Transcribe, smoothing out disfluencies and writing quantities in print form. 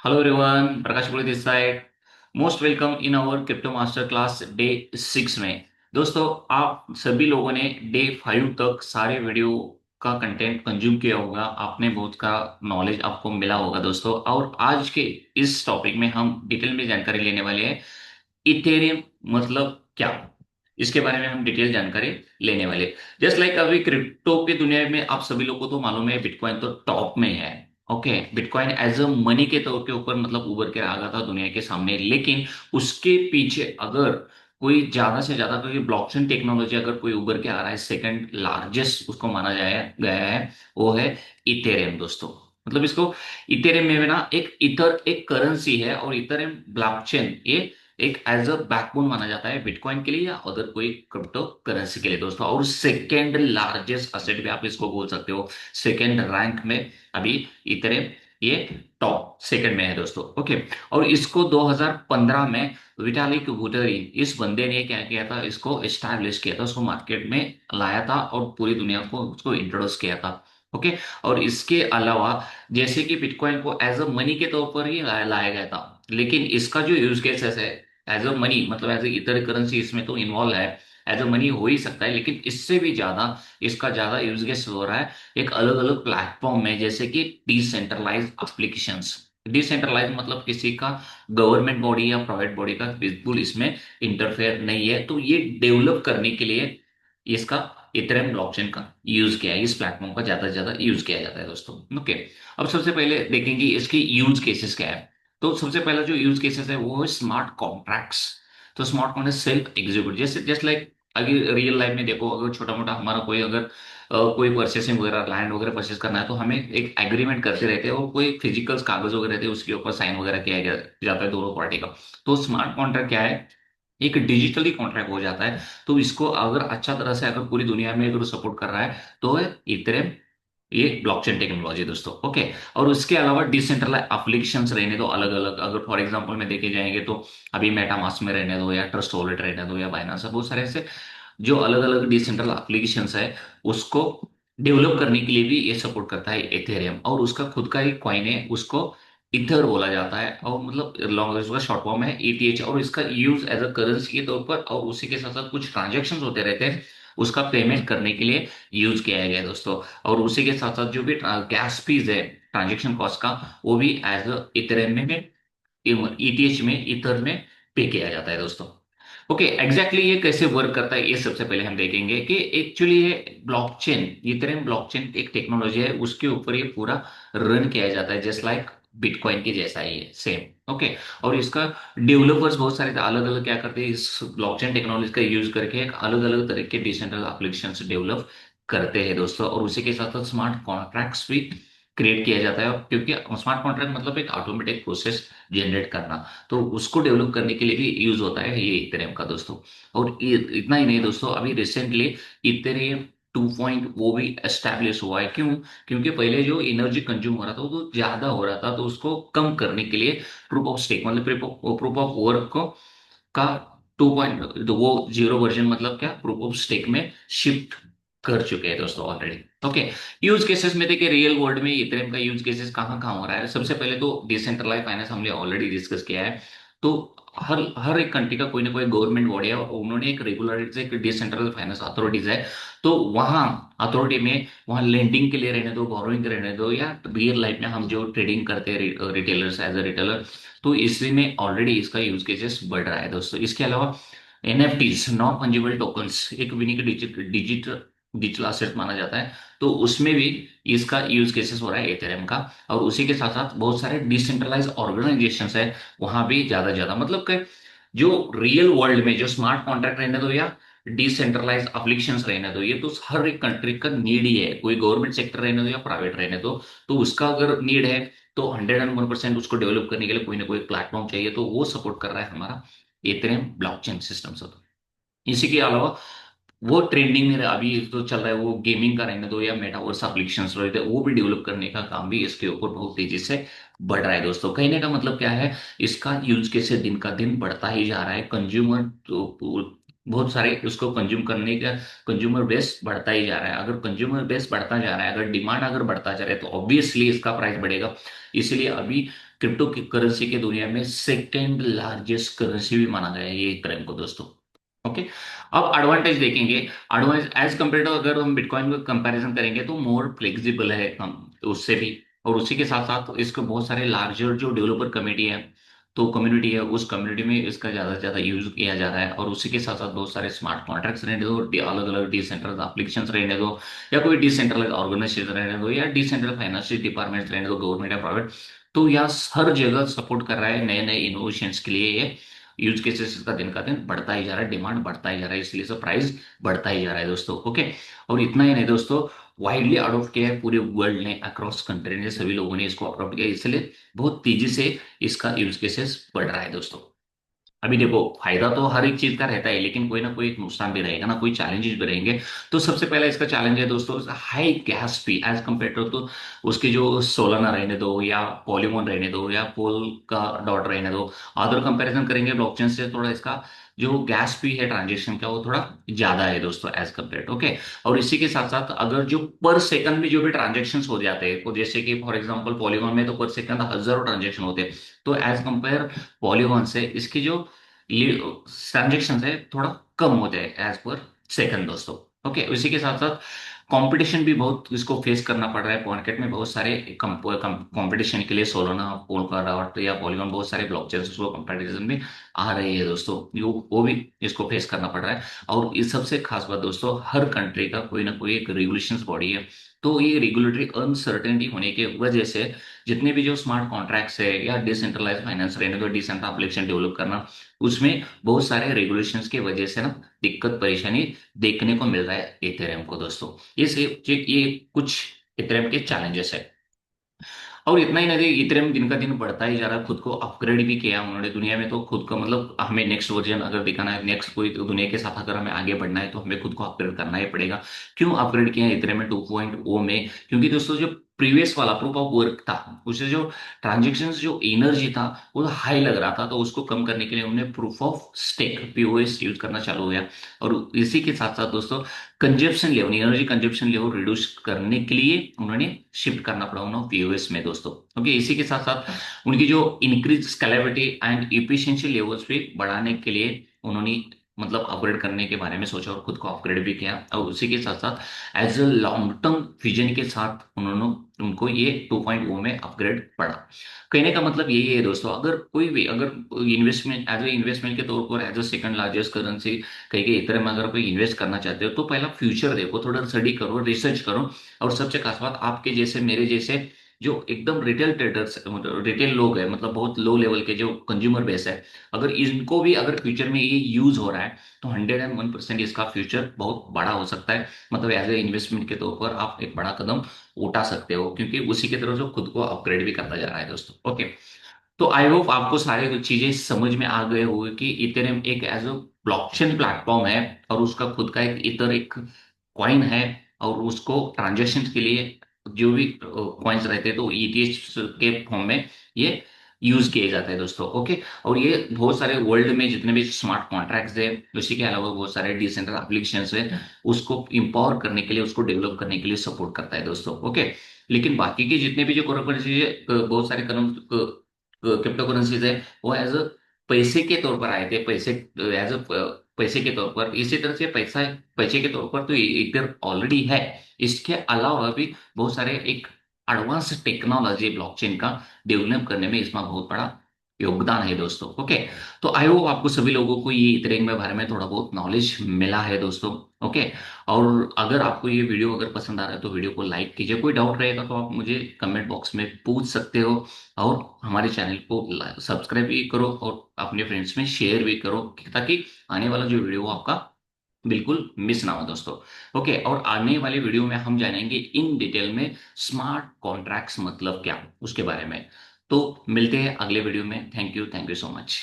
Hello everyone, Prakash Puri this side. Most welcome in our crypto master class day 6 में। दोस्तों, आप सभी लोगों ने डे 5 तक सारे वीडियो का कंटेंट कंज्यूम किया होगा। आपने बहुत का नॉलेज आपको मिला होगा दोस्तों। और आज के इस टॉपिक में हम डिटेल में जानकारी लेने वाले हैं। इथेरियम मतलब क्या, इसके बारे में हम डिटेल जानकारी लेने वाले। जस्ट लाइक अभी क्रिप्टो की दुनिया में आप सभी लोगों को तो मालूम है, बिटकॉइन तो टॉप में है। Okay, Bitcoin as a money के तौर के ऊपर मतलब उभर के आ गया था दुनिया के सामने। लेकिन उसके पीछे अगर कोई ज्यादा से ज्यादा कोई ब्लॉकचेन टेक्नोलॉजी अगर कोई उभर के आ रहा है, सेकंड लार्जेस्ट उसको माना जाया गया है, वो है इथेरियम दोस्तों। मतलब इसको इथेरियम में ना एक इथर एक करेंसी है, और इथेरियम ब्लॉकचेन ये एक एज अ बैकबोन माना जाता है बिटकॉइन के लिए या अदर कोई क्रिप्टो करेंसी के लिए दोस्तों। और सेकेंड लार्जेस्ट असेट भी आप इसको बोल सकते हो। सेकेंड रैंक में अभी इथेरियम ये टॉप सेकंड में है दोस्तों। ओके, और इसको 2015 में विटालिक बुटेरिन इस बंदे ने क्या किया था, इसको एस्टैब्लिश किया था, उसको मार्केट में लाया था और पूरी दुनिया को उसको इंट्रोड्यूस किया था। ओके, और इसके अलावा जैसे कि बिटकॉइन को एज अ मनी के तौर पर ही लाया गया था, लेकिन इसका जो यूज केसेस है एज अ मनी मतलब एज ए इतर करेंसी इसमें तो इन्वॉल्व है। एज अ मनी हो ही सकता है, लेकिन इससे भी ज्यादा इसका ज्यादा यूज केस हो रहा है एक अलग अलग प्लेटफॉर्म में, जैसे कि डिसेंट्रलाइज एप्लीकेशंस। डिसेंट्रलाइज मतलब किसी का गवर्नमेंट बॉडी या प्राइवेट बॉडी का बिल्कुल इसमें इंटरफेयर नहीं है। तो ये डेवलप करने के लिए इसका इथेरियम ब्लॉकचेन का यूज किया है, इस प्लेटफॉर्म का ज्यादा से ज्यादा यूज किया जाता है दोस्तों। ओके, अब सबसे पहले देखेंगे इसके यूज केसेस क्या है। तो सबसे पहला जो यूज केसेस है वो है स्मार्ट कॉन्ट्रैक्ट्स। तो स्मार्ट कॉन्ट्रैक्ट सेल्फ एग्जीक्यूट, जैसे जस्ट लाइक अगर रियल लाइफ में देखो, अगर छोटा मोटा हमारा कोई अगर कोई परचेसिंग वगैरह लैंड वगैरह परचेस करना है, तो हमें एक एग्रीमेंट करते रहते हैं और कोई फिजिकल कागज वगैरह रहते हैं, उसके ऊपर साइन वगैरह किया जाता है दोनों पार्टी का। तो स्मार्ट कॉन्ट्रैक्ट क्या है, एक डिजिटली कॉन्ट्रैक्ट हो जाता है। तो इसको अगर अच्छा तरह से अगर पूरी दुनिया में अगर सपोर्ट कर रहा है तो है इथेरियम, ये ब्लॉकचेन टेक्नोलॉजी दोस्तों। ओके, और उसके अलावा डिसेंट्रलाइज एप्लीकेशंस रहने दो अलग अलग, अगर फॉर एग्जांपल में देखे जाएंगे तो अभी मेटामास्क में रहने दो या ट्रस्ट वॉलेट रहने दो या बाइनांस, बहुत सारे ऐसे जो अलग अलग डिसेंट्रल एप्लीकेशंस है, उसको डेवलप करने के लिए भी ये सपोर्ट करता है इथेरियम। और उसका खुद का ही कॉइन है, उसको इथर बोला जाता है, और मतलब लॉन्ग उसका शॉर्ट फॉर्म है ईटीएच। और इसका यूज एज अ करेंसी के तौर पर और उसी के साथ साथ कुछ ट्रांजेक्शन होते रहते हैं, उसका पेमेंट करने के लिए यूज किया गया है दोस्तों। और उसी के साथ साथ जो भी गैस फीस है ट्रांजेक्शन कॉस्ट का, वो भी एज अ इथेरियम में ईटीएच में इथर में पे किया जाता है दोस्तों। ओके, एग्जैक्टली ये कैसे वर्क करता है ये सबसे पहले हम देखेंगे कि एक्चुअली ये ब्लॉकचेन, इथेरियम ब्लॉकचेन एक टेक्नोलॉजी है, उसके ऊपर ये पूरा रन किया जाता है, जस्ट लाइक बिटकॉइन के जैसा ही है सेम। ओके, और इसका डेवलपर्स बहुत सारे अलग अलग क्या करते हैं, इस ब्लॉकचेन टेक्नोलॉजी का यूज करके एक अलग अलग तरह के डिसेंट्रल एप्लीकेशन डेवलप करते हैं दोस्तों। और उसी के साथ साथ स्मार्ट कॉन्ट्रैक्ट्स भी क्रिएट किया जाता है, क्योंकि स्मार्ट कॉन्ट्रैक्ट मतलब एक ऑटोमेटिक प्रोसेस जनरेट करना, तो उसको डेवलप करने के लिए भी यूज होता है ये इथेरियम का दोस्तों। और इतना ही नहीं दोस्तों, अभी रिसेंटली इथेरियम 2 वो भी एस्टेब्लिश हुआ है। क्यों? क्योंकि पहले जो एनर्जी कंज्यूम हो रहा था वो तो ज्यादा हो रहा था, तो उसको कम करने के लिए प्रूफ ऑफ स्टेक मतलब प्रूफ ऑफ वर्क को का 2 तो वो जीरो वर्जन मतलब क्या, प्रूफ ऑफ स्टेक में शिफ्ट कर चुके हैं दोस्तों ऑलरेडी। ओके, यूज केसेस में देखिए रियल वर्ल्ड में इथेरियम का यूज केसेस कहाँ कहाँ हो रहा है। सबसे पहले तो डिसेंट्रलाइज फाइनेंस हमने ऑलरेडी डिस्कस किया है। तो हर हर एक कंट्री का कोई ना कोई गवर्नमेंट बॉडी है और उन्होंने एक रेगुलरिटीज एक डिसेंट्रल फाइनेंस अथॉरिटीज है। तो वहाँ अथॉरिटी में वहाँ लेंडिंग के लिए रहने दो, बोरोइंग के रहने दो, या रियल लाइफ में हम जो ट्रेडिंग करते हैं रिटेलर्स एज अ रिटेलर, तो इसी में ऑलरेडी इसका यूज केसेस बढ़ रहा है दोस्तों। इसके अलावा एनएफटीज नॉन फंजिबल टोकन्स एक विनिक डिजिटल डिजिटल असेट माना जाता है, तो उसमें भी इसका यूज केसेस हो रहा है एथेरियम का। और उसी के साथ साथ बहुत सारे डिसेंट्रलाइज ऑर्गेनाइजेशंस है, वहां भी ज्यादा ज्यादा मतलब कि जो रियल वर्ल्ड में जो स्मार्ट कॉन्ट्रैक्ट रहने दो या डिसेंट्रलाइज एप्लीकेशंस रहने दो, ये तो हर एक कंट्री का नीड ही है, कोई गवर्नमेंट सेक्टर रहने दो या प्राइवेट रहने दो, तो उसका अगर नीड है तो 101% उसको डेवलप करने के लिए कोई ना कोई प्लेटफॉर्म चाहिए, तो वो सपोर्ट कर रहा है हमारा इथेरियम ब्लॉकचेन सिस्टम से। इसी के अलावा वो ट्रेंडिंग में अभी जो चल रहा है वो गेमिंग का रहने दो या मेटावर्स एप्लीकेशंस रहते हैं, वो भी डेवलप करने का काम भी इसके ऊपर बहुत तेजी से बढ़ रहा है दोस्तों। कहने का मतलब क्या है, इसका यूज कैसे दिन का दिन बढ़ता ही जा रहा है। कंज्यूमर तो बहुत सारे उसको कंज्यूम करने का कंज्यूमर बेस बढ़ता ही जा रहा है। अगर कंज्यूमर बेस बढ़ता जा रहा है, अगर डिमांड अगर बढ़ता जा रहा है, तो ऑब्वियसली इसका प्राइस बढ़ेगा। इसीलिए अभी क्रिप्टो करेंसी की दुनिया में सेकेंड लार्जेस्ट करेंसी भी माना गया है ये इथेरियम को दोस्तों। ओके, अब एडवांटेज देखेंगे। एडवांटेज एज कम्पेयर टू अगर हम बिटकॉइन को कंपैरिजन करेंगे तो मोर फ्लेक्सिबल है हम उससे भी। और उसी के साथ साथ इसको बहुत सारे लार्जर जो डेवलपर कमेटी है, तो कम्युनिटी है, उस कम्युनिटी में इसका ज्यादा से ज्यादा यूज किया जा रहा है। और उसी के साथ साथ बहुत सारे स्मार्ट कॉन्ट्रैक्ट्स रहने दो, अलग अलग डिसेंट्रलाइज एप्लीकेशंस रहने दो, या कोई डिसेंट्रलाइज ऑर्गेनाइजेशन रहने दो, या डिसेंट्रल फाइनेंशियल डिपार्टमेंट रहने दो, गवर्नमेंट या प्राइवेट, तो यह हर जगह सपोर्ट कर रहा है नए नए इनोवेशंस के लिए। ये यूज केसेस का दिन का दिन बढ़ता ही जा रहा है, डिमांड बढ़ता ही जा रहा है, इसलिए सब प्राइस बढ़ता ही जा रहा है दोस्तों। ओके, और इतना ही नहीं दोस्तों, वाइडली अडॉप्ट किया है पूरे वर्ल्ड ने, अक्रॉस कंट्री ने, सभी लोगों ने इसको अडॉप्ट किया, इसलिए बहुत तेजी से इसका यूज केसेस बढ़ रहा है दोस्तों। अभी देखो, फायदा तो हर एक चीज का रहता है, लेकिन कोई ना कोई एक नुकसान भी रहेगा ना, कोई चैलेंजेस भी रहेंगे। तो सबसे पहला इसका चैलेंज है दोस्तों high gas fee as compare to, तो उसके जो सोलाना रहने दो, या पॉलीमोन रहने दो, या पोल का डॉट रहने दो, अदर कंपैरिजन करेंगे ब्लॉकचेन से, थोड़ा इसका जो गैस फी है ट्रांजेक्शन का वो थोड़ा ज्यादा है दोस्तों एज कम्पेयर। ओके, और इसी के साथ साथ अगर जो पर सेकंड में जो भी ट्रांजेक्शन हो जाते हैं, तो जैसे कि फॉर एग्जांपल पॉलीगॉन में तो पर सेकंड हजारों ट्रांजेक्शन होते हैं, तो एज कंपेयर पॉलीगॉन से इसकी जो ट्रांजेक्शन है थोड़ा कम हो जाए एज पर सेकंड दोस्तों। ओके, उसी के साथ साथ कंपटीशन भी बहुत इसको फेस करना पड़ रहा है मार्केट में। बहुत सारे कंपटीशन के लिए सोलोना, पोलकाडॉट या पॉलीगॉन, बहुत सारे ब्लॉकचेन्स उसको कंपटीशन में आ रही है दोस्तों, वो भी इसको फेस करना पड़ रहा है। और इस सबसे खास बात दोस्तों, हर कंट्री का कोई ना कोई एक रेगुलेशंस बॉडी है, तो ये रेगुलेटरी अनसर्टेनिटी होने की वजह से जितने भी जो स्मार्ट कॉन्ट्रैक्ट्स है, या डिसेंट्रलाइज फाइनेंस रहने दो, डिसेंट्रल एप्लीकेशन डेवलप करना, उसमें बहुत सारे रेगुलेशंस की वजह से ना दिक्कत परेशानी देखने को मिल रहा है इथेरियम को दोस्तों। ये कुछ इथेरियम के चैलेंजेस है। और इतना ही नहीं, इथेरियम दिन का दिन बढ़ता ही जा रहा है, खुद को अपग्रेड भी किया उन्होंने दुनिया में। तो खुद का मतलब हमें नेक्स्ट वर्जन अगर दिखाना है, नेक्स्ट कोई तो दुनिया के साथ अगर हमें आगे बढ़ना है, तो हमें खुद को अपग्रेड करना ही पड़ेगा। क्यों अपग्रेड किया है इथेरियम में 2.0 में? क्योंकि दोस्तों जो प्रीवियस वाला प्रूफ ऑफ वर्क था, उससे जो ट्रांजेक्शन जो एनर्जी था वो हाई लग रहा था, तो उसको कम करने के लिए उन्होंने proof of stake POS use करना चालू हो गया। और इसी के साथ साथ दोस्तों consumption level, energy consumption level reduce करने के लिए उन्होंने शिफ्ट करना पड़ा उन्होंने पीओएस में दोस्तों। ओके, इसी के साथ साथ उनकी जो increase scalability and efficiency levels पे बढ़ाने के लिए उन्होंने मतलब अपग्रेड करने के बारे में सोचा और खुद को अपग्रेड भी किया। और उसी के साथ साथ as a long term vision के साथ उन्होंने उनको ये 2.0 में अपग्रेड पड़ा। कहने का मतलब यही है दोस्तों, अगर कोई भी अगर इन्वेस्टमेंट एज ए इन्वेस्टमेंट के तौर पर as a second largest currency कहीं के इधर में अगर कोई इन्वेस्ट करना चाहते हो, तो पहला फ्यूचर देखो, थोड़ा स्टडी करो, रिसर्च करो। और सबसे खास बात, आपके जैसे मेरे जैसे जो एकदम रिटेल ट्रेडर्स, रिटेल लोग हैं, मतलब बहुत लो लेवल के जो कंज्यूमर बेस है, अगर इनको भी अगर फ्यूचर में ये यूज हो रहा है, तो 101% इसका फ्यूचर बहुत बड़ा हो सकता है। मतलब एज ए इन्वेस्टमेंट के तौर पर आप एक बड़ा कदम उठा सकते हो, क्योंकि उसी की तरफ जो खुद को अपग्रेड भी करता जा रहा है दोस्तों। ओके, तो आई होप आपको सारे चीजें समझ में आ गए होंगे कि इथेरियम एक एज अ ब्लॉकचेन प्लेटफॉर्म है, और उसका खुद का एक इतर एक कॉइन है, और उसको ट्रांजेक्शन के लिए जो भी कॉइन्स रहते हैं, तो ईटीएच के फॉर्म में ये यूज किए जाते हैं दोस्तों। ओके, और ये बहुत सारे वर्ल्ड में जितने भी स्मार्ट कॉन्ट्रैक्ट्स है, उसी के अलावा बहुत सारे डिसेंट्रल एप्लीकेशंस है, उसको इंपावर करने के लिए, उसको डेवलप करने के लिए सपोर्ट करता है दोस्तों। ओके, लेकिन बाकी के जितने भी जो करेंसी है, बहुत सारे क्रिप्टो करेंसीज है, वो एज अ पैसे के तौर पर आए थे, पैसे एज अ पैसे के तौर पर। इसी तरह से पैसा पैसे के तौर पर तो इधर ऑलरेडी है। इसके अलावा भी बहुत सारे एक एडवांस टेक्नोलॉजी ब्लॉकचेन का डेवलप करने में इसमें बहुत बड़ा योगदान है दोस्तों। ओके, तो आई होप आपको सभी लोगों को ये इथेरियम के बारे में थोड़ा बहुत नॉलेज मिला है दोस्तों। ओके, और अगर आपको ये वीडियो अगर पसंद आ रहा है, तो वीडियो को लाइक कीजिए। कोई डाउट रहेगा तो आप मुझे कमेंट बॉक्स में पूछ सकते हो। और हमारे चैनल को सब्सक्राइब भी करो, और अपने फ्रेंड्स में शेयर भी करो, ताकि आने वाला जो वीडियो हो आपका बिल्कुल मिस ना हो दोस्तों। ओके, और आने वाले वीडियो में हम जानेंगे इन डिटेल में स्मार्ट कॉन्ट्रैक्ट्स मतलब क्या, उसके बारे में। तो मिलते हैं अगले वीडियो में। Thank you so much.